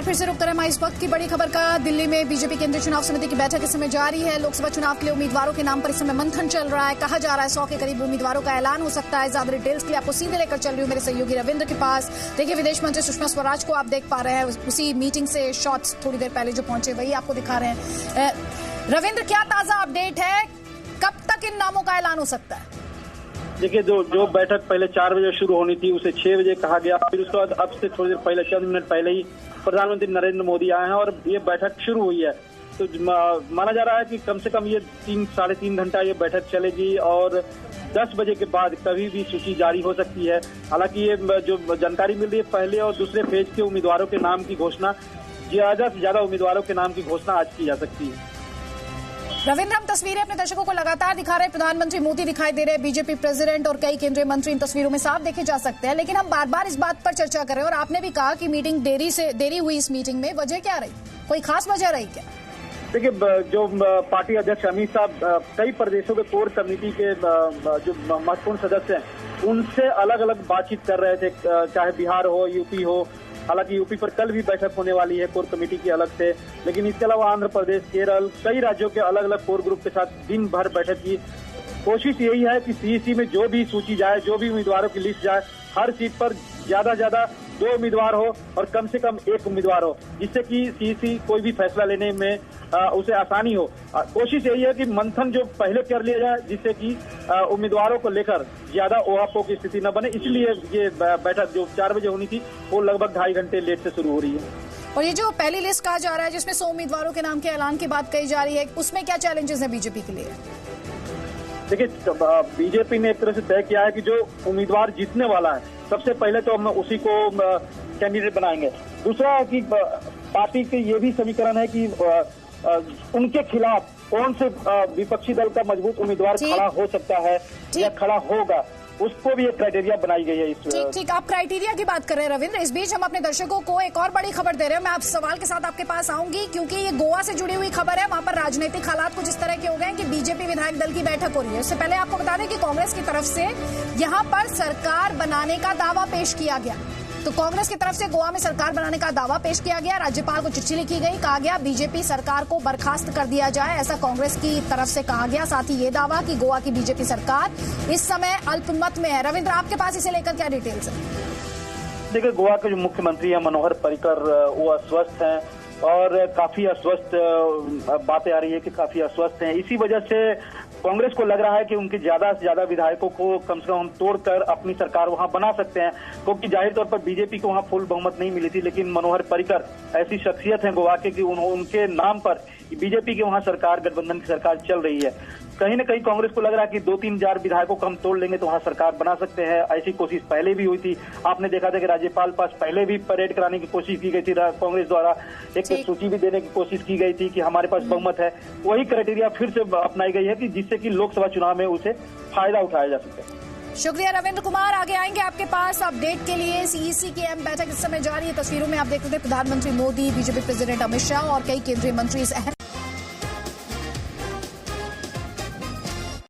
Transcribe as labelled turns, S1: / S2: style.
S1: बार फिर से रुक करें इस वक्त की बड़ी खबर का। दिल्ली में बीजेपी केंद्रीय चुनाव समिति की बैठक इस समय जारी है। लोकसभा चुनाव के लिए उम्मीदवारों के नाम पर इस समय मंथन चल रहा है। कहा जा रहा है 100 के करीब उम्मीदवारों का ऐलान हो सकता है। ज्यादा डिटेल्स के लिए आपको सीधे लेकर चल रही हूँ मेरे सहयोगी रविंद्र के पास। देखिए, विदेश मंत्री सुषमा स्वराज को आप देख पा रहे हैं, उसी मीटिंग से शॉट्स थोड़ी देर पहले जो पहुंचे वही आपको दिखा रहे हैं। रविंद्र, क्या ताजा अपडेट है, कब तक इन नामों का ऐलान हो सकता है?
S2: देखिए, जो बैठक पहले 4 बजे शुरू होनी थी उसे 6 बजे कहा गया। फिर उसके बाद अब से थोड़ी देर पहले, चंद मिनट पहले ही प्रधानमंत्री नरेंद्र मोदी आए हैं और ये बैठक शुरू हुई है। तो माना जा रहा है कि कम से कम ये 3-3.5 घंटा ये बैठक चलेगी और 10 बजे के बाद कभी भी सूची जारी हो सकती है। हालांकि ये जो जानकारी मिल रही है, पहले और दूसरे फेज के उम्मीदवारों के नाम की घोषणा, ज्यादा से ज्यादा उम्मीदवारों के नाम की घोषणा आज की जा सकती है।
S1: रविंद्र, हम तस्वीरें अपने दर्शकों को लगातार दिखा रहे हैं। प्रधानमंत्री मोदी दिखाई दे रहे हैं, बीजेपी प्रेसिडेंट और कई केंद्रीय मंत्री इन तस्वीरों में साफ देखे जा सकते हैं। लेकिन हम बार बार इस बात पर चर्चा कर रहे हैं और आपने भी कहा कि मीटिंग देरी हुई। इस मीटिंग में वजह क्या रही, कोई खास वजह रही क्या? देखिए,
S2: जो पार्टी अध्यक्ष अमित शाह कई प्रदेशों के कोर कमेटी के जो महत्वपूर्ण सदस्य हैं उनसे अलग अलग बातचीत कर रहे थे, चाहे बिहार हो, यूपी हो। हालांकि यूपी पर कल भी बैठक होने वाली है कोर कमेटी की अलग से, लेकिन इसके अलावा आंध्र प्रदेश, केरल, कई राज्यों के अलग अलग कोर ग्रुप के साथ दिन भर बैठक की। कोशिश यही है कि सीईसी में जो भी सूची जाए, जो भी उम्मीदवारों की लिस्ट जाए, हर सीट पर ज्यादा 2 उम्मीदवार हो और कम से कम 1 उम्मीदवार हो, जिससे कि सीईसी कोई भी फैसला लेने में उसे आसानी हो। कोशिश यही है कि मंथन जो पहले कर लिया जाए, जिससे कि उम्मीदवारों को लेकर ज्यादा ओहापोह की स्थिति न बने। इसलिए ये बैठक जो 4 बजे होनी थी वो लगभग 2.5 घंटे लेट से शुरू हो रही है।
S1: और ये जो पहली लिस्ट कहा जा रहा है जिसमें 100 उम्मीदवारों के नाम के ऐलान की बात कही जा रही है, उसमें क्या चैलेंजेस है बीजेपी के लिए?
S2: देखिए, बीजेपी ने एक तरह से तय किया है कि जो उम्मीदवार जीतने वाला है, सबसे पहले तो हम उसी को कैंडिडेट बनाएंगे। दूसरा है कि पार्टी के ये भी समीकरण है कि उनके खिलाफ कौन से विपक्षी दल का मजबूत उम्मीदवार खड़ा हो सकता है या खड़ा होगा, उसको भी एक क्राइटेरिया बनाई गई है इस।
S1: ठीक, आप क्राइटेरिया की बात कर रहे हैं रविंद्र। इस बीच हम अपने दर्शकों को एक और बड़ी खबर दे रहे हैं। मैं आप सवाल के साथ आपके पास आऊंगी क्योंकि ये गोवा से जुड़ी हुई खबर है। वहां पर राजनीतिक हालात कुछ इस तरह के हो गए हैं कि बीजेपी विधायक दल की बैठक हो रही है। उससे पहले आपको बता दें कि कांग्रेस की तरफ से यहां पर सरकार बनाने का दावा पेश किया गया। तो कांग्रेस की तरफ से गोवा में सरकार बनाने का दावा पेश किया गया। राज्यपाल को चिट्ठी लिखी गई, कहा गया बीजेपी सरकार को बर्खास्त कर दिया जाए, ऐसा कांग्रेस की तरफ से कहा गया। साथ ही ये दावा कि गोवा की बीजेपी सरकार इस समय अल्पमत में है। रविंद्र, आपके पास इसे लेकर क्या डिटेल्स है?
S2: देखिए, गोवा के जो मुख्यमंत्री हैं मनोहर पर्रिकर, वो अस्वस्थ हैं और काफी अस्वस्थ बातें आ रही है कि काफी अस्वस्थ हैं। इसी वजह से कांग्रेस को लग रहा है कि उनके ज्यादा से ज्यादा विधायकों को कम से कम हम तोड़कर अपनी सरकार वहां बना सकते हैं, क्योंकि जाहिर तौर पर बीजेपी को वहां फुल बहुमत नहीं मिली थी। लेकिन मनोहर पर्रिकर ऐसी शख्सियत है गोवा के कि उनके नाम पर बीजेपी की वहां सरकार, गठबंधन की सरकार चल रही है। कहीं न कहीं कांग्रेस को लग रहा है कि 2-3 विधायकों को हम तोड़ लेंगे तो वहां सरकार बना सकते हैं। ऐसी कोशिश पहले भी हुई थी। आपने देखा था कि राज्यपाल पास पहले भी परेड कराने की कोशिश की गई थी कांग्रेस द्वारा, एक सूची भी देने की कोशिश की गई थी कि हमारे पास बहुमत है। वही क्राइटेरिया फिर से अपनाई गई है कि जिससे कि लोकसभा चुनाव में उसे फायदा उठाया जा सके।
S1: शुक्रिया रविंद्र कुमार, आगे आएंगे आपके पास अपडेट के लिए। सीईसी की अहम बैठक इस समय जारी है। तस्वीरों में आप देख रहे थे प्रधानमंत्री मोदी, बीजेपी प्रेसिडेंट अमित शाह और कई केंद्रीय मंत्री इस अहम